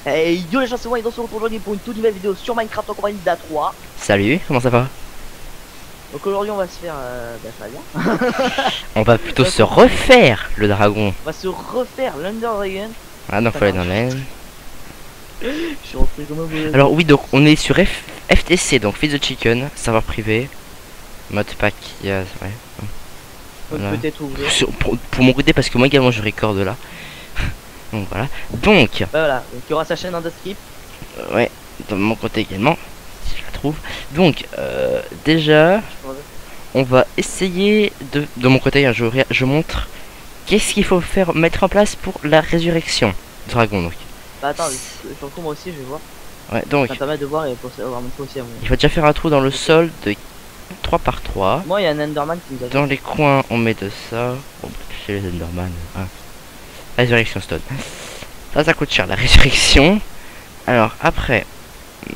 Hey yo les gens, c'est moi et dans ce retour aujourd'hui pour une toute nouvelle vidéo sur Minecraft en compagnie d'A3. Salut, comment ça va? Donc aujourd'hui on va se faire... ça va bien. On va plutôt se refaire le dragon. On va se refaire l'Under Dragon. Ah non, faut aller dans l'aine. Je suis rentré comme un boulet. Alors oui, donc on est sur FTC, donc Feed the Chicken, serveur privé. Mode pack, ouais. Donc Voilà. peut-être ouvrir. Pour mon côté, parce que moi également je recorde là. Donc voilà. Donc, Bah voilà, donc il y aura sa chaîne Underscript. ouais, de mon côté également, si je la trouve. Donc, déjà, on va essayer de mon côté, hein, je montre qu'est-ce qu'il faut faire, mettre en place pour la résurrection du dragon. Donc, Bah attends, sur le coup moi aussi je vais voir. ouais, donc, Ça me permet de voir et pour savoir mon coup aussi à moi. il faut déjà faire un trou dans le sol de 3 par 3. Moi il y a un Enderman qui nous a... Dans les coins, on met de ça. Bon, chez les Enderman. Hein. Résurrection Stone. Ça coûte cher la résurrection. Alors, après, je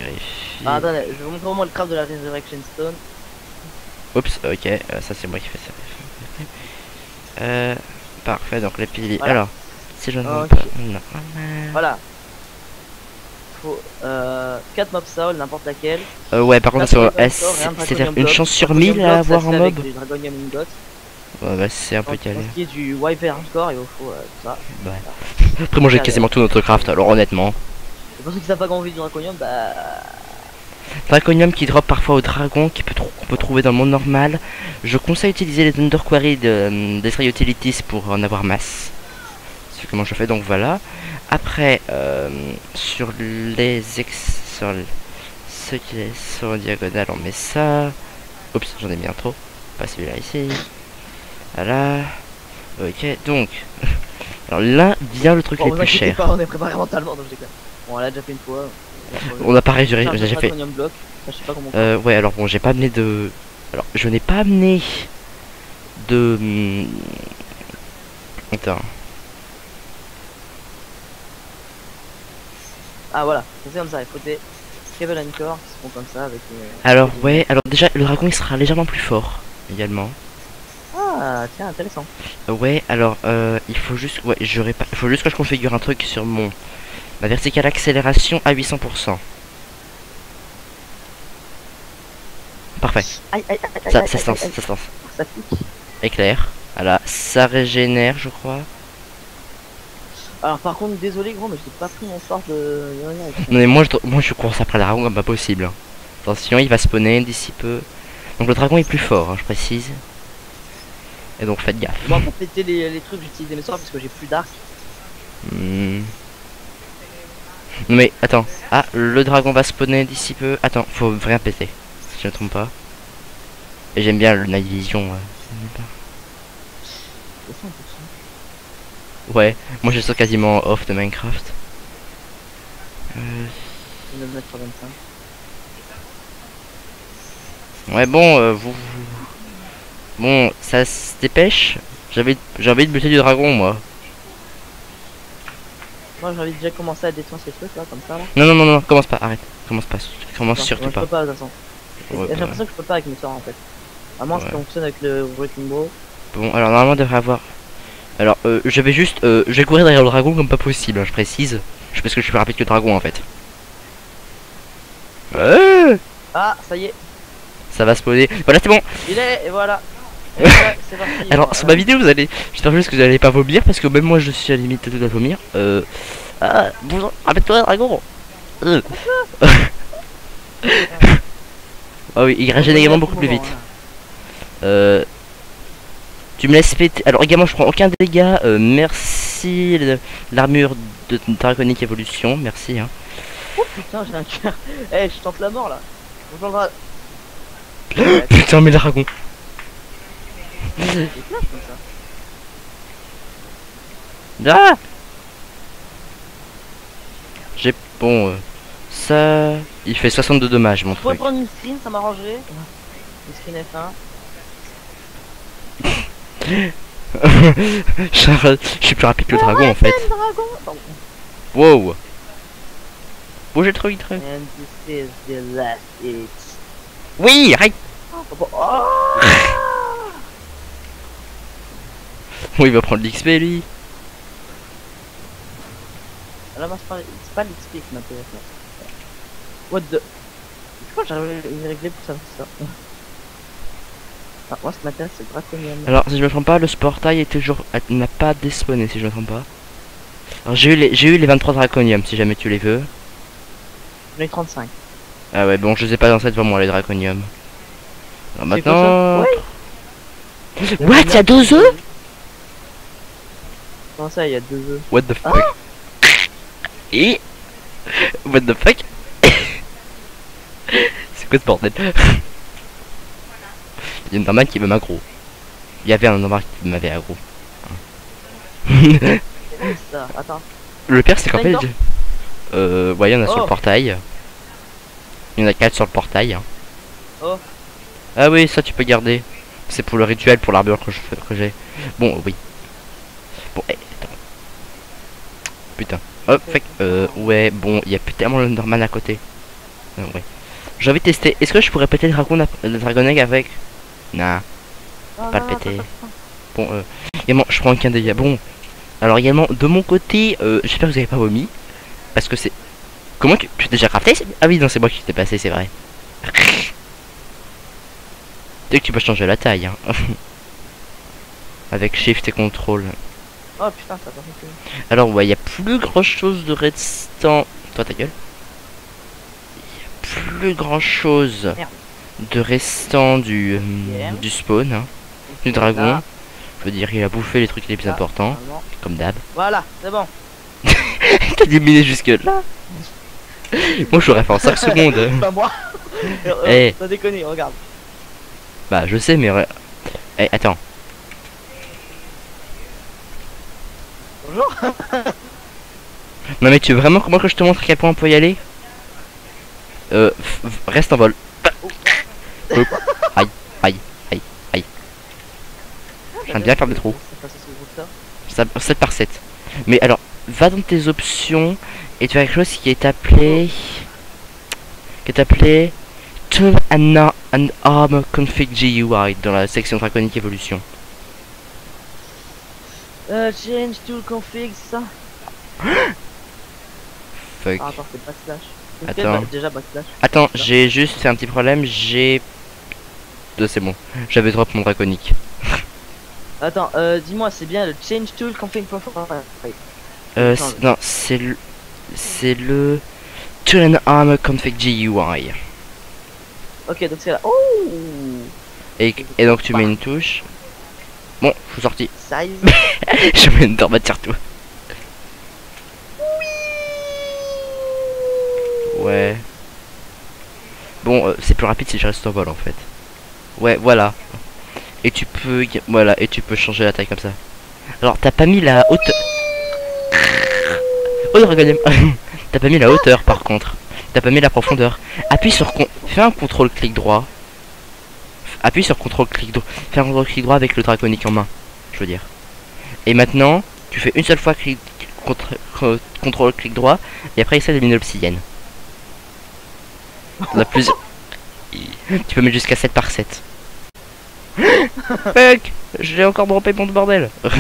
vérifie. Ah attendez, je vais vous montrer vraiment le craft de la Resurrection Stone. Oups, ok, ça c'est moi qui fais ça. Parfait, donc les piliers. Voilà. Alors, si je ne me Ok. trompe pas. Non. Voilà. Faut 4 mob soul, n'importe laquelle. Ouais, par contre, c'est une chance sur 1000 à avoir un mob. Dragonium Ingot. Ouais, bah, c'est un peu Pour calé. ce qui est du Wyvern encore, il vous faut ça. Ouais. Après, moi j'ai quasiment tout notre craft, alors honnêtement. Et pour ceux qui savent pas comment vivre du Draconium, bah. Draconium qui drop parfois au dragon, qu'on peut trouver dans le monde normal. Je conseille d'utiliser les Underquarry des Stray Utilities pour en avoir masse. C'est comment je fais, donc voilà. Après, sur ceux qui sont en diagonale, on met ça. Oups, j'en ai mis un trop. Pas celui-là ici. Voilà. Ok, donc. Alors là vient le truc Bon, les vous plus inquiétez chers. pas, on est préparé mentalement, donc je déconne. Bon, on l'a déjà fait une fois. On n'a pas résuré, j'ai fait. Draconium block. Je sais pas comment. Ouais, alors bon, j'ai pas amené de. Alors, je n'ai pas amené de. Attends. Ah voilà, c'est comme ça, il faut des Cable Anchor qui se font comme ça avec. Alors, ouais, alors déjà, le dragon il sera légèrement plus fort également. Ah, tiens, intéressant. Ouais, alors, il faut juste. Ouais, il faut juste que je configure un truc sur ma verticale accélération à 800%. Parfait. Aïe, aïe, aïe, Ça aïe, se aïe, lance, aïe, ça se lance. ça pique. Éclair. Voilà, ça régénère, je crois. Alors par contre, désolé gros, mais j'ai pas pris mon sort de... Non, mais moi je cours après le dragon comme pas possible. Attention, il va spawner d'ici peu. Donc le dragon est plus fort, hein, je précise. Et donc faites gaffe. Moi pour péter les trucs, j'utilise mes sorts parce que j'ai plus d'arc. Non mais attends. Ah, le dragon va spawner d'ici peu. Attends, faut rien péter. Si je ne me trompe pas. Et j'aime bien le Night Vision. Ouais, moi je suis quasiment off de Minecraft. 9,25 m. Ouais bon, bon, ça se dépêche. J'ai envie de buter du dragon moi. Moi j'ai envie de déjà commencer à détruire ces trucs là, comme ça là. Non, non, non, non, commence pas, arrête. Commence pas, commence Non, surtout moi, je pas. peux pas de toute façon. Ouais, J'ai l'impression que je peux pas avec mes sorts en fait. À moins que Ouais. je fonctionne avec le Wrecking Ball. Bon, alors normalement on devrait avoir. Alors, je vais juste. Je vais courir derrière le dragon comme pas possible, hein, je précise. Parce que je suis plus rapide que le dragon en fait. Ah, ça y est, Ça va spawner. Voilà, c'est bon. il est, et voilà. Et voilà, c'est parti. Alors, sur ma vidéo, vous allez. J'espère juste que vous allez pas vomir parce que même moi je suis à la limite de vomir. Ah, bonjour, rappelle-toi, dragon. Ah oui, il régène également beaucoup plus vite. Tu me laisses péter. Alors également je prends aucun dégât. Merci l'armure de Draconic Evolution. Merci hein. Oh putain, j'ai un cœur. Eh, je tente la mort là. Bonjour le dragon. Putain mais le dragon. C'est classe comme ça. Ah. J'ai bon ça. Il fait 62 dommages mon Je pourrais truc. prendre une screen, ça m'arrangerait. Une screen F1. Je suis plus rapide que le dragon en fait. Dragon. Pardon. Wow. Bougez le truc. And this is the last hit. Oui, arrête. Oh, oh. Bon, il va prendre l'XP lui. Là, moi, c'est pas l'XP qui m'intéresse. Là. What the... Pourquoi j'arrive à y régler pour ça? Ah, moi, ce qui m'intéresse, c'est le draconium. Alors, si je me trompe pas, le Sportail est toujours... n'a pas despawné, si je me trompe pas. Alors, j'ai eu les 23 draconiums, si jamais tu les veux. J'en ai 35. Ah ouais, bon, je sais pas dans cette devant moi, les draconiums. Alors C'est quoi ça? maintenant... Ouais. What? Y'a 2 œufs? Comment ça, il y a 2 œufs? What the fuck? Et... What the fuck? C'est quoi ce bordel? Il y a une normal qui me m'aggro. Il y avait un normal qui m'avait aggro. C'est ça, attends. Le pire c'est qu'en fait... D'accord. Ouais, il y en a sur le Oh. portail. Il y en a 4 sur le portail. Oh. Ah oui, ça tu peux garder. C'est pour le rituel, pour l'armure que j'ai. Bon, oui. Bon, attends. Putain. Hop, fait que, ouais, bon, il y a plus tellement le Norman à côté. Ouais. J'ai envie de tester. Est-ce que je pourrais péter le Dragon Egg avec? Nah, Non, pas non, le non, péter. attends. Bon, également, je prends un dégâts. Bon, alors également, de mon côté, j'espère que vous avez pas vomi. Parce que c'est... Comment que... Tu t'es déjà crafté? Ah oui, non, c'est moi qui t'ai passé, c'est vrai. Dès que tu peux changer la taille, hein. Avec Shift et Contrôle. Oh putain, ça va pas. Alors, ouais, il y a plus grand chose de restant... Toi, ta gueule. Il y a plus grand chose Merde. de restant du spawn, hein, du dragon. Là. Je veux dire, il a bouffé les trucs les plus Là, importants, normalement. comme d'hab. Voilà, c'est bon. T'as diminué jusque là. Moi, j'aurais fait en 5 secondes. Pas moi. Eh. T'as déconné, regarde. Bah, je sais, mais... Eh, attends. Bonjour. Non, mais tu veux vraiment comment que je te montre à quel point on peut y aller? Reste en vol. Hop. Aïe, aïe, aïe, aïe. J'aime bien faire des trous. C'est passé sous le routeur. 7 par 7. Mais alors, va dans tes options et tu as quelque chose qui est appelé... Turn an arm config GUI dans la section Draconic Evolution. Change tool config, c'est ça? Fuck. Ah, attends, c'est backslash. Attends. Déjà backslash. Attends, j'ai juste fait un petit problème, j'ai... C'est bon, j'avais drop mon Draconic. Attends, dis-moi, c'est bien le change tool config profile. Non, c'est le Turn an arm config GUI. Ok, donc c'est là. Oh. Et donc tu mets une touche. Bon, je suis sorti. Size. Je mets une tornade sur toi. Ouais. Bon, c'est plus rapide si je reste en vol en fait. Ouais, voilà. Et tu peux, voilà, et tu peux changer la taille comme ça. Alors, t'as pas mis la hauteur. Oh, Dragonium. T'as pas mis la hauteur par contre. T'as pas mis la profondeur. Appuie sur fais un contrôle clic droit. Appuie sur contrôle clic droit. Fais un contrôle clic droit avec le Draconic en main. Je veux dire. Et maintenant, tu fais une seule fois contrôle clic droit. Et après, essaie d'éliminer l'obsidienne. La plus. Tu peux mettre jusqu'à 7 par 7. Fuck! J'ai encore droppé mon bordel. C'est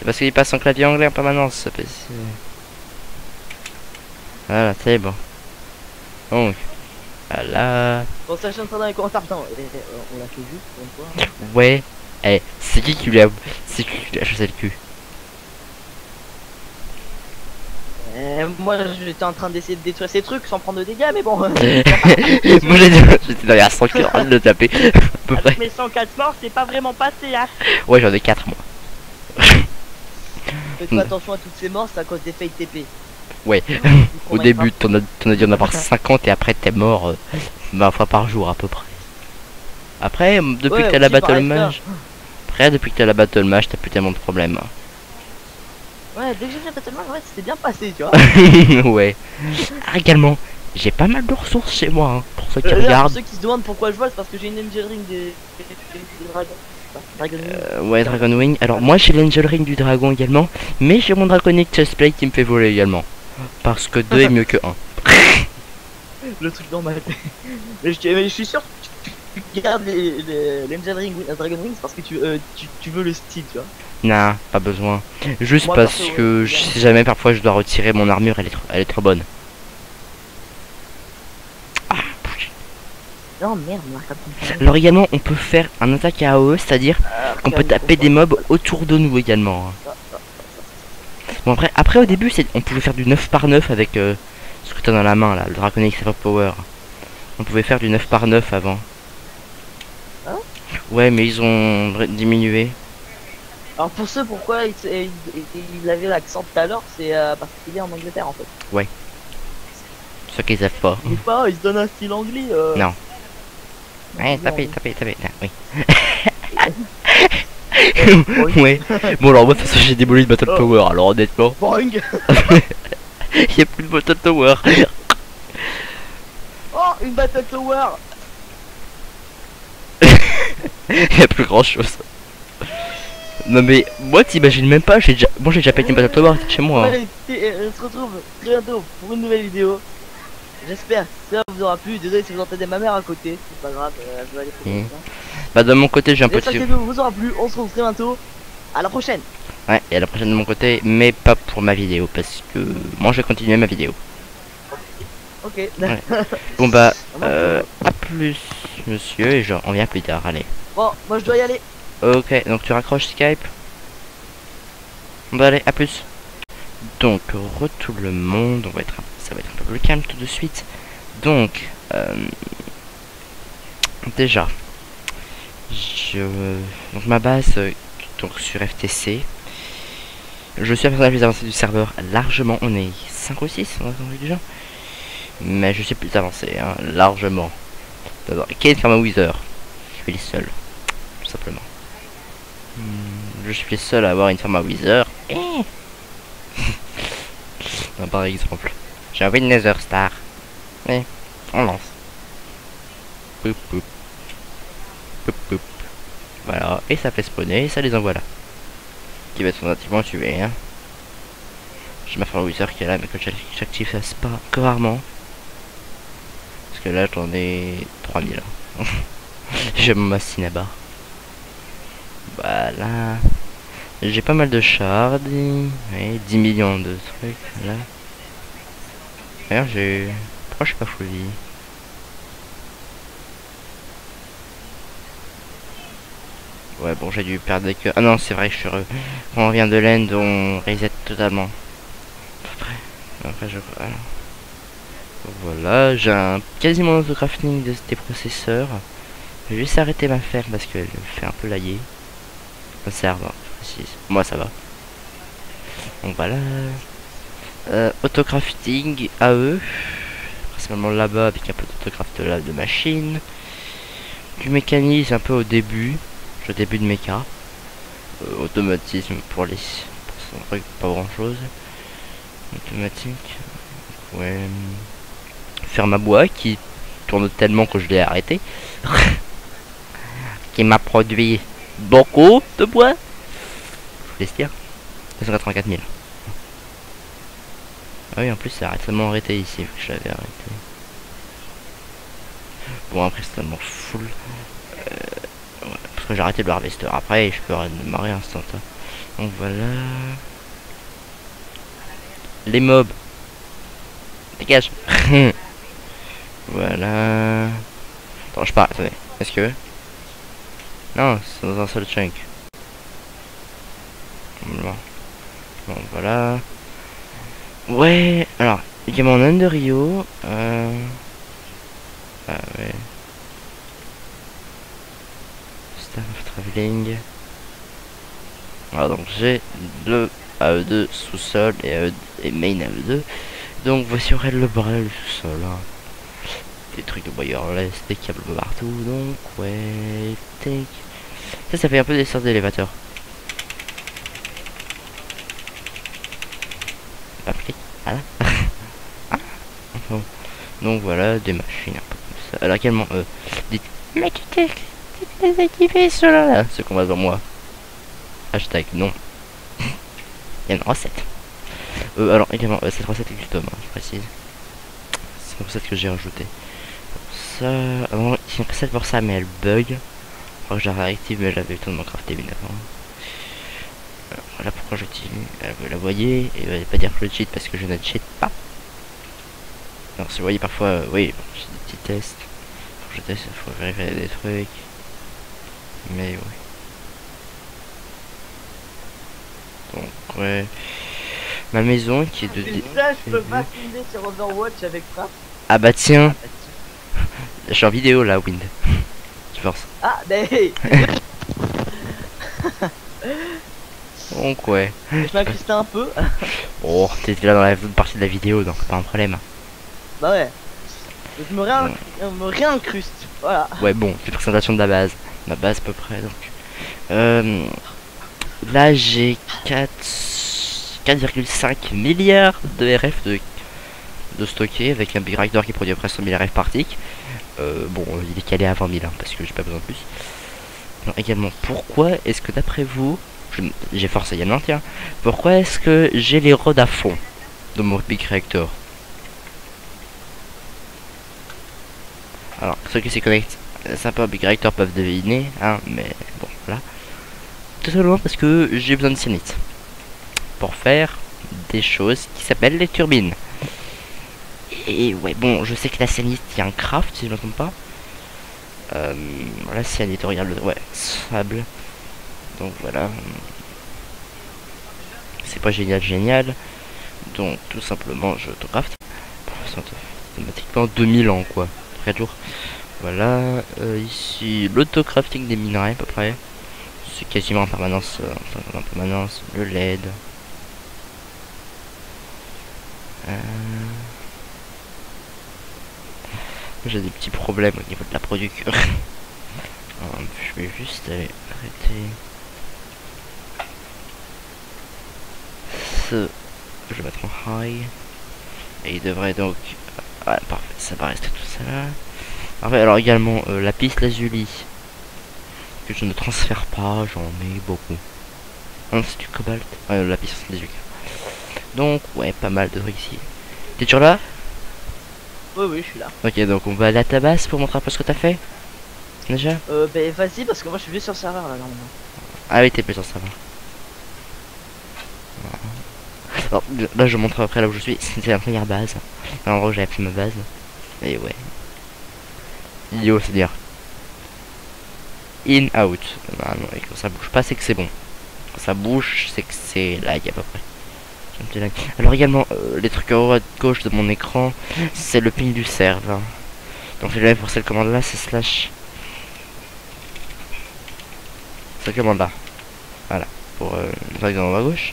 parce qu'il passe en clavier anglais en permanence. Ça fait... Voilà, c'est bon. Donc, voilà. Bon, sachant ça dans les commentaires, putain, on l'a fait juste pour une fois. Ouais. Eh, c'est qui lui a... C'est qui lui a chassé le cul? Moi j'étais en train d'essayer de détruire ces trucs sans prendre de dégâts, mais bon. Moi j'étais dans les 100 cœurs de le taper. À peu près. Avec mes 104 morts, c'est pas vraiment passé, hein. Ouais, j'en ai 4 moi. Faites pas attention à toutes ces morts, c'est à cause des fake TP. Ouais. Au début, t'en as dû en avoir 50 et après t'es mort 20 fois par jour à peu près. Après, depuis que t'as la Battle Mage. Après, depuis que t'as la Battle Mage, t'as plus tellement de problèmes. Ouais, dès que j'ai fait Battle Mage, ouais, c'était bien passé, tu vois. Ouais. Ah, également, j'ai pas mal de ressources chez moi, hein, pour ceux qui Là, regardent. pour ceux qui se demandent pourquoi je vole, c'est parce que j'ai une Angel Ring des dragons. Dragon Wing. Ouais, Dragon Wing. Alors, moi j'ai l'Angel Ring du dragon également, mais j'ai mon Draconic Chestplate qui me fait voler également. Parce que 2 est mieux que 1. Le truc dans ma tête. Mais je suis sûr que tu gardes l'Angel Ring Dragon Wings parce que tu veux le style, tu vois. Non, pas besoin. Juste Moi, parce perso, que ouais, je sais jamais, parfois je dois retirer mon armure, elle est trop bonne. non, merde, on a capté une connerie. Alors également, on peut faire un attaque à AOE, c'est-à-dire qu'on peut taper des mobs autour de nous également. Hein. Bon après au début, on pouvait faire du 9 par 9 avec ce que t'as dans la main là, le Draconic Power. On pouvait faire du 9 par 9 avant. Hein? Ouais, mais ils ont diminué. Alors pour ceux pourquoi il avait l'accent tout à l'heure, c'est parce qu'il est en Angleterre en fait. Ouais. Ceux qui savent pas. Il est pas, il se donne un style anglais. Non. Non, Ouais, c'est tapez, anglais. tapez, tapez. Oui. Ouais. Bon alors moi de toute façon j'ai démoli le Battle Oh. Tower, alors honnêtement, Boing. il y a plus de Battle Tower. Oh, une Battle Tower. Il y a plus grand chose. Non mais moi t'imagines même pas, j'ai déjà pété une Battle Tower chez moi. Hein. Ouais, on se retrouve très bientôt pour une nouvelle vidéo. J'espère que ça vous aura plu. Désolé si vous entendez ma mère à côté, c'est pas grave, elle va aller pour ça. Bah de mon côté j'ai un peu J'espère que cette vidéo vous aura plu. On se retrouve très bientôt. À la prochaine. Ouais, et à la prochaine de mon côté, mais pas pour ma vidéo, parce que moi je vais continuer ma vidéo. Ok. Ouais. Bon bah, à plus monsieur, et genre on vient plus tard, allez. Bon, moi je dois y aller. Ok, donc tu raccroches Skype. Bon allez, à plus. Donc, tout le monde, ça va être un peu plus calme tout de suite. Donc, déjà, donc ma base, donc sur FTC, je suis un personnage plus avancé du serveur, largement, on est 5 ou 6, on a entendu déjà. Mais je suis plus avancé, hein, largement. D'abord, Kate Pharma Wither, je suis le seul, tout simplement. Je suis le seul à avoir une Pharma Wither. Non, par exemple, j'ai envie de Nether Star. Et on lance. Poup, poup. Poup, poup. Voilà, et ça fait spawner, et ça les envoie là. Qui va être automatiquement tué. Hein. J'ai ma Pharma Wither qui est là, mais que j'active ça pas que rarement. Parce que là j'en ai 3000. Hein. J'ai mon Massinaba. Voilà. J'ai pas mal de shards. Ouais, 10 millions de trucs là. D'ailleurs j'ai... Pourquoi je suis pas full vie? Ouais bon j'ai dû perdre des queues. Ah non c'est vrai que je suis quand on revient de l'end on reset totalement. Après je... Voilà, j'ai un quasiment auto-crafting des processeurs. Je vais juste arrêter ma ferme parce qu'elle me fait un peu lailler. Un serveur, précise. Moi ça va. Donc voilà. Autocrafting AE. Principalement là-bas avec un peu d'autocraft là de machine. Du mécanisme un peu au début. Au début de méca. Automatisme pour les... pas grand chose. Automatique. Ouais. Faire ma bois qui tourne tellement que je l'ai arrêté. Qui m'a produit beaucoup de bois. Je vous laisse dire. 284 000. Ah oui, en plus, ça a tellement arrêté ici, vu que je l'avais arrêté. Bon, après, c'est tellement full. Ouais, parce que j'ai arrêté le harvester. Après, je peux redémarrer instant. Donc voilà. Les mobs. Dégage. Voilà. Attends, je pars. Attendez. Est-ce que... Non, c'est dans un seul chunk. Bon, voilà. Ouais, alors, également en Underio. Ah ouais. Staff of Traveling. Alors, donc j'ai le AE2 sous-sol et main AE2. Donc voici aurait le bras le sous-sol. Hein. Des trucs de wireless, des câbles partout. Donc, ouais, take. Ça fait un peu des sortes d'élévateurs. Pas pris. Voilà. Ah. Donc voilà, des machines un peu comme ça. Alors également, dites, mais tu t'es désactivé cela là. Ce qu'on va dans moi. Hashtag non. Il y a une recette. Alors également, cette recette est custom, hein, je précise. C'est une recette que j'ai rajoutée. Ça, avant, c'est une recette pour ça, mais elle bug. Je crois que je la réactive, mais j'avais eu le temps de m'en crafter bien avant. Voilà pourquoi je cheat. Vous la voyez, et vous allez pas dire que je cheat parce que je ne cheat pas. Alors si vous voyez parfois, oui, bon, j'ai des petits tests. Faut que je teste, il faut vérifier des trucs. Mais oui. Donc ouais. Ma maison qui est de... Et ça, je peux pas filmer sur Overwatch avec ça. Ah bah tiens, Ah, bah, tiens. je suis en vidéo là, Wind. Tu forces. Ah, mais Donc ouais. je m'incrustais un peu. Oh, t'es là dans la partie de la vidéo, donc pas un problème. Bah ouais. Je me réincruste. Voilà. Ouais bon, c'est présentation de la base. Ma base à peu près donc. Là j'ai 4,5 milliards de RF de stocker avec un big reactor qui produit à peu près 100 000 RF par tick. Bon, il est calé à 20 000 hein, parce que j'ai pas besoin de plus. Alors, également, pourquoi est-ce que d'après vous, j'ai forcé également, tiens, pourquoi est-ce que j'ai les rods à fond de mon big reactor? Alors, ceux qui s'y connectent, sympa big reactor peuvent deviner, hein, mais bon, voilà. Tout simplement parce que j'ai besoin de cyanite pour faire des choses qui s'appellent les turbines. Et ouais, bon, je sais que la cyanite, il y a un craft, si je ne me trompe pas. La cyanite, regarde, ouais, sable. Donc voilà. C'est pas génial. Donc tout simplement, je autocraft. Automatiquement 2000 ans, quoi. 4 jours. Voilà. Ici, l'autocrafting des minerais, à peu près. C'est quasiment en permanence. Le LED. J'ai des petits problèmes au niveau de la production. Je vais juste aller arrêter ce. Je vais mettre en high. Et il devrait donc. Ouais, parfait, ça va rester tout ça là. Parfait, alors également la piste lazuli. Que je ne transfère pas, j'en ai beaucoup. Hein, c'est du cobalt. Ouais, la piste lazuli. Donc, ouais, pas mal de trucs ici. T'es toujours là? Oui, je suis là. Ok, donc on va aller à ta base pour montrer un peu ce que t'as fait. Déjà? Bah vas-y, parce que moi je suis juste sur le serveur là, normalement. Ah oui, t'es plus sur ça va. Alors, là je montre après là où je suis. C'était la première base. En gros, j'avais pris ma base. Et ouais. Idiot, c'est dire. In, out. Ah non, et quand ça bouge pas, c'est que c'est bon. Quand ça bouge, c'est que c'est lag à peu près. Un petit lag. Alors également, les trucs en haut à gauche de mon écran, c'est le ping du serve. Hein. Donc je pour cette commande là, c'est slash. Cette commande là. Voilà. Pour le truc en haut à gauche.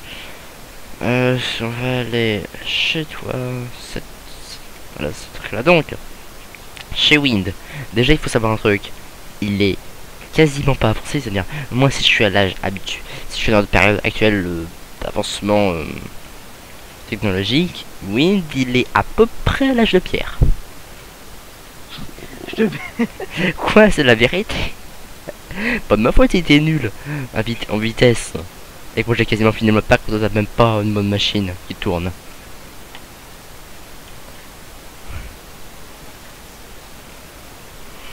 On va aller chez toi. Voilà, ce truc là. Donc, chez Wind, déjà il faut savoir un truc. Il est quasiment pas avancé, c'est-à-dire, moi si je suis à l'âge habitué, si je suis dans notre période actuelle d'avancement technologique, Wind il est à peu près à l'âge de pierre. Quoi, c'est la vérité? Pas de ma faute, il était nul en vitesse. Et que moi j'ai quasiment fini le pack, on n'a même pas une bonne machine qui tourne.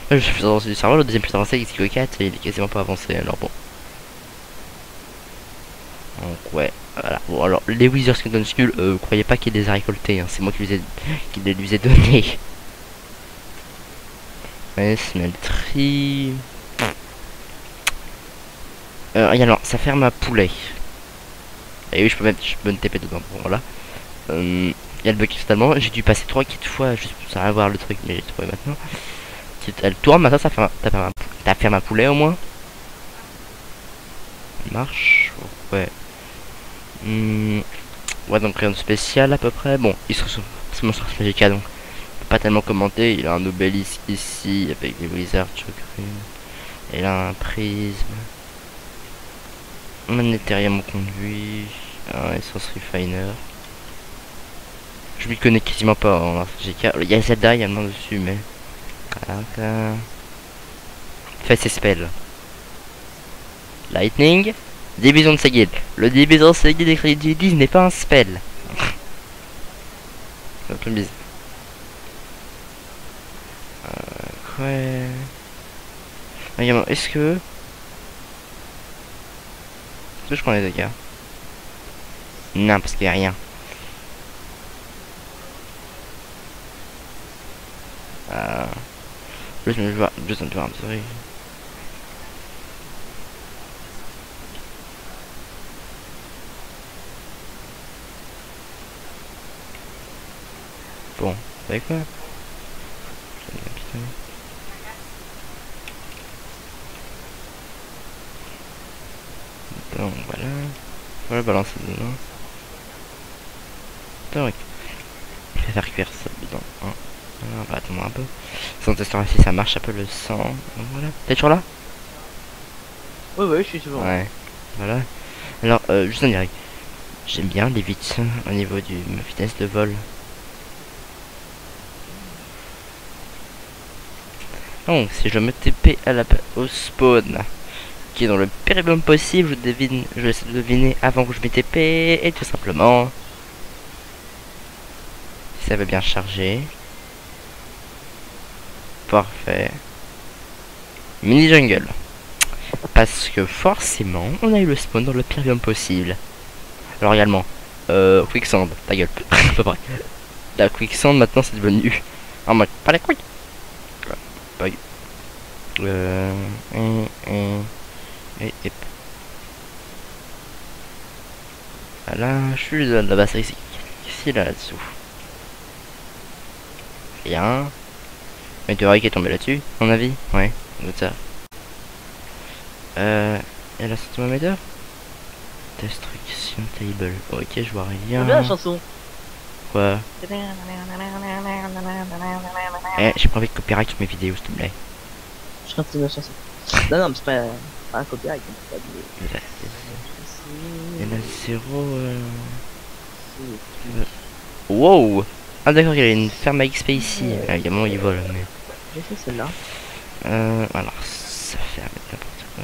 Je suis dans du serveur, le deuxième plus avancé, XQ4, il est quasiment pas avancé, alors bon. Donc ouais, voilà. Bon alors, les Wizards Skeleton Skull, croyez pas qu'il les a récoltés, hein. C'est moi qui les lui ai donnés. Ouais, smelterie. Alors, ça ferme à poulet. Et oui, je peux me TP dedans, bon, voilà. Il y a le bug totalement, j'ai dû passer 3-4 fois juste pour savoir voir le truc, mais j'ai trouvé maintenant. Elle tourne, maintenant ça ferme t'as fermé un poulet au moins. Ça marche, ouais. Ouais, donc rien de spécial à peu près. Bon, il se retrouve, c'est mon source magica donc pas tellement commenté. Il a un obélisque ici avec des wizards, je crois. Il a un prisme. Un Ethereum conduit. Un essence refiner. Je m'y connais quasiment pas en RGK. Il y a Zelda également dessus, mais. Voilà. Fait ses spells. Lightning. Division de Segid. Le division de Segid des crédits du n'est pas un spell. C'est un peu bizarre. Ouais. Regarde, est-ce que je prends les dégâts? Non, parce qu'il y a rien. Juste me voir, juste un tour, sorry. Bon, avec quoi? Donc voilà. Voilà, balancer dedans. Donc, je vais faire cuire ça dedans. Hein. Voilà, on va attendre un peu. Si on testera si ça marche un peu le sang. Donc voilà. T'es toujours là? Ouais, je suis toujours. Ouais. Voilà. Alors, juste en direct. J'aime bien les vite au niveau du vitesse de vol. Donc, si je me TP à au spawn, qui est dans le péribium possible, je vais essayer de deviner avant que je me TP, et tout simplement, si ça veut bien charger. Parfait. Mini jungle. Parce que forcément, on a eu le spawn dans le péribium possible. Alors également, quicksand, ta gueule, à peu près. La quicksand maintenant c'est devenu en mode pas la quick. Bug. Et voilà, je suis là-bas, c'est ici là-dessous. Rien. Météorite qui est tombé là-dessus, à mon avis. Ouais, comme ça. Elle a sorti ma météore. Destruction table. Ok, je vois rien. C'est bien la chanson. Quoi? Eh, j'ai pas envie de copyright sur mes vidéos, s'il te plaît. Je chante la chanson. Non, non, mais c'est pas un copyright. Il y en a zéro. Wow! Ah, d'accord, il y a une ferme à XP ici. Ah, il y a un moment, il vole, mais. J'ai fait celle-là. Alors, ça fait n'importe quoi.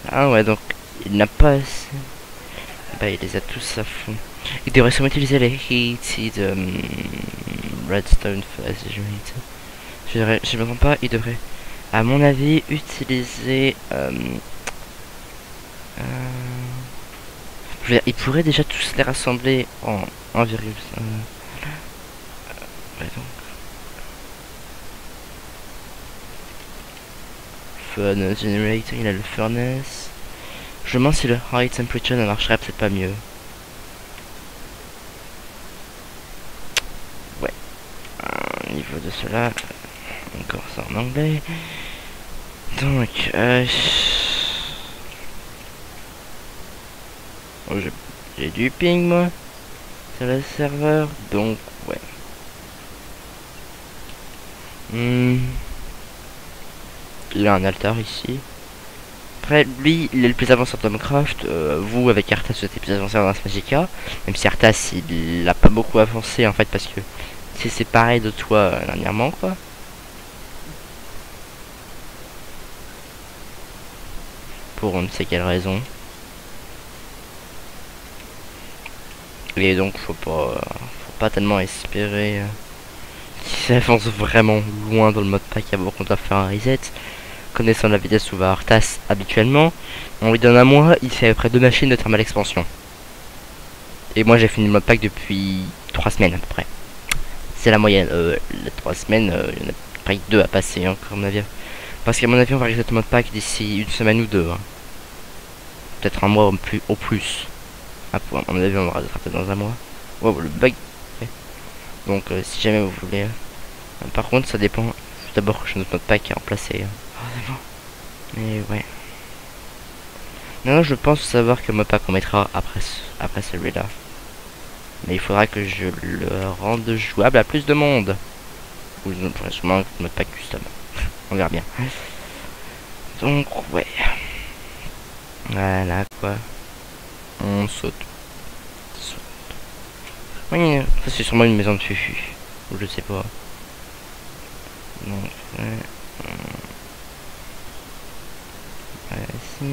Ah, ouais, donc, il n'a pas assez. Bah, il les a tous à fond. Il devrait sûrement utiliser les heated redstone phase. Je me trompe pas, il devrait, à mon avis, utiliser. Je veux dire, il pourrait déjà tous les rassembler en virus. Ouais, donc. Furnace generator, il a le furnace. Je me demande si le high temperature ne marcherait peut-être pas mieux. Ouais. Au niveau de cela, encore ça en anglais. Donc, oh, j'ai du ping moi sur le serveur, donc ouais. Il a un altar ici. Après, lui, il est le plus avancé en Tomcraft. Vous, avec Arthas, vous êtes plus avancé dans Magica. Même si Arthas, il a pas beaucoup avancé en fait, parce que c'est séparé de toi dernièrement, quoi. Pour on ne sait quelle raison. Et donc, faut pas tellement espérer qu'il s'avance vraiment loin dans le mode pack avant qu'on doit faire un reset. Connaissant la vitesse où va Arthas habituellement, on lui donne un mois, il fait à peu près 2 machines de thermal expansion. Et moi j'ai fini le mode pack depuis 3 semaines à peu près. C'est la moyenne. Les 3 semaines, il y en a pas 2 à passer encore à mon avis. Parce qu'à mon avis on va reset le mode pack d'ici une semaine ou 2. Hein. Peut-être un mois au plus. À mon avis on va rattraper dans un mois. Wow, le bug. Okay. Donc si jamais vous voulez. Par contre ça dépend. D'abord que je notre mode pack à remplacer. Mais ouais. Non, je pense savoir que mode pack on mettra après celui-là. Mais il faudra que je le rende jouable à plus de monde. Ou sûrement un mode pack custom. On verra bien. Donc ouais. Voilà quoi. On saute. Oui, ça c'est sûrement une maison de fufu. Ou je sais pas. Donc ouais. Ici.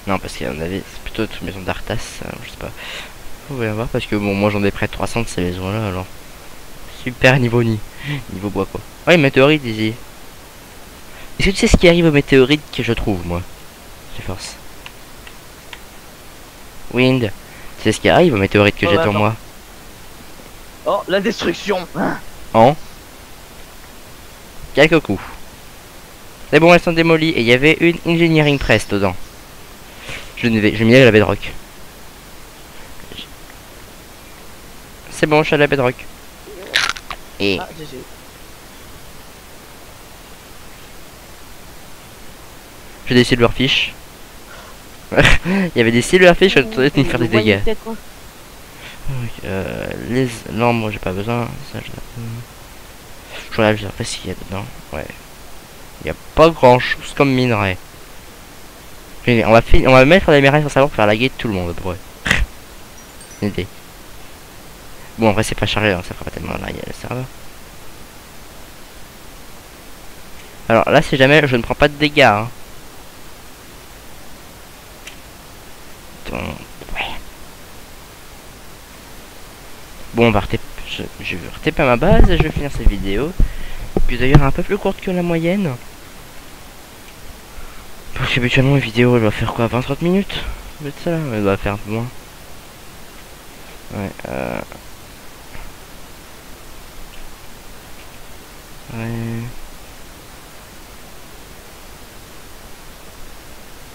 Non, parce qu'à mon avis, c'est plutôt une maison d'Arthas, je sais pas. Vous pouvez voir parce que bon, moi j'en ai près de 300 de ces maisons là, alors. Super niveau niveau bois quoi. Ouais, météorite ici. Est-ce que tu sais ce qui arrive aux météorites que je trouve moi? J'ai force. Wind. C'est ce qui arrive au météorite que Oh, j'ai ouais, devant attends. moi. Oh, la destruction. En quelques coups. C'est bon, elles sont démolies. Et il y avait une engineering press dedans. Je mis la bedrock. C'est bon, je suis à la bedrock. Et Ah, GG. j'ai des silverfish. Il y avait des silverfish, je tentais de me faire des dégâts. Les lampes, moi j'ai pas besoin. Ça, je regarde juste après ce qu'il y a dedans. Ouais. Il y a pas grand chose comme minerai. On va mettre les minerais sur savoir pour faire la guide tout le monde. Pour une idée. Bon, en vrai, c'est pas chargé, hein, ça fera pas tellement là, il y a le serveur. Alors là, si jamais je ne prends pas de dégâts. Hein. Donc, ouais. Bon, on va je vais retaper à ma base et je vais finir cette vidéo. Puis d'ailleurs, un peu plus courte que la moyenne. Parce qu'habituellement, une vidéo, elle doit faire quoi, 20-30 minutes? Peut-être ça, elle doit faire un peu moins. Ouais, ouais.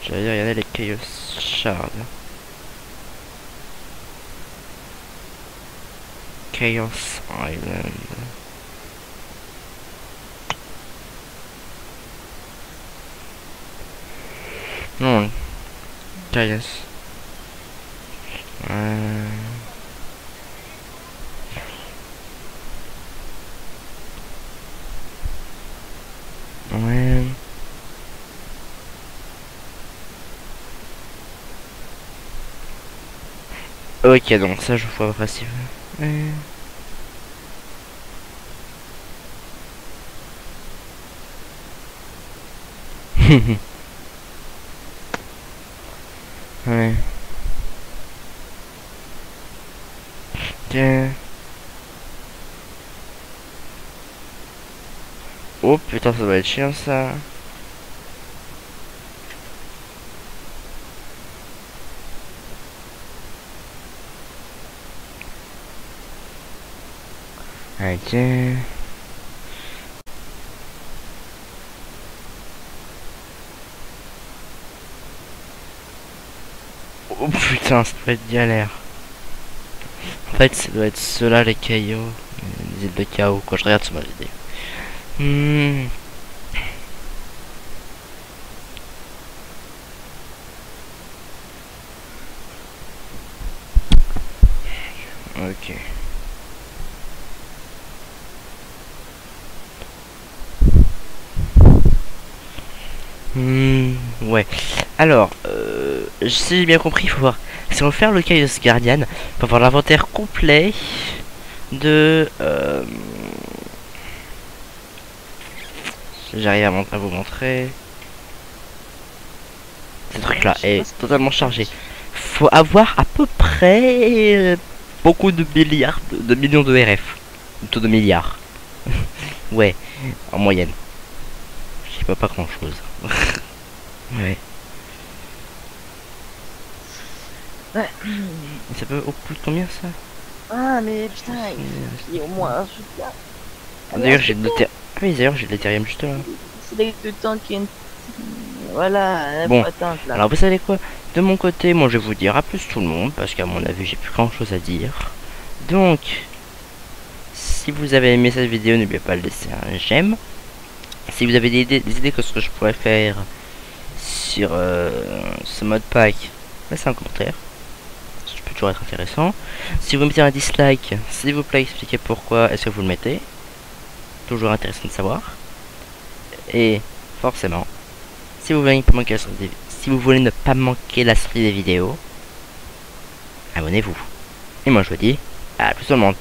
J'allais regarder les Chaos Shards. Chaos Island. Non. Chaos. Ouais. Ok, donc ça je vois facile. Ouais. Tiens. Oh putain, ça doit être chiant ça. Ok. Oh putain, ça doit être galère. En fait, ça doit être ceux-là les cailloux. Les îles de chaos quand je regarde sur ma vidéo. Ok. Ouais. Alors, si j'ai bien compris, il faut voir. Si on veut faire le Chaos Guardian, il faut avoir l'inventaire complet de. Si j'arrive à vous montrer. Ce truc là est totalement chargé. Faut avoir à peu près beaucoup de milliards, de millions de RF. Plutôt de milliards. Ouais, en moyenne. Je sais pas grand chose. Ouais. Ouais. Ça peut au plus de combien ça? Ah, mais putain, il y a au moins un truc là. D'ailleurs, j'ai de l'éthérium. Ah oui, d'ailleurs, j'ai de l'éthérium juste là. C'est le temps qui est. Voilà, bon, atteinte, là. alors vous savez quoi? De mon côté, moi je vais vous dire à plus tout le monde, parce qu'à mon avis, j'ai plus grand chose à dire. Donc, si vous avez aimé cette vidéo, n'oubliez pas de laisser un j'aime. Si vous avez des idées que ce que je pourrais faire sur ce mode pack, laissez un commentaire. Ça peut toujours être intéressant. Si vous mettez un dislike, s'il vous plaît, expliquez pourquoi est-ce que vous le mettez. Toujours intéressant de savoir. Et forcément, si vous voulez ne pas manquer la sortie des vidéos, abonnez-vous. Et moi je vous dis à plus tout le monde.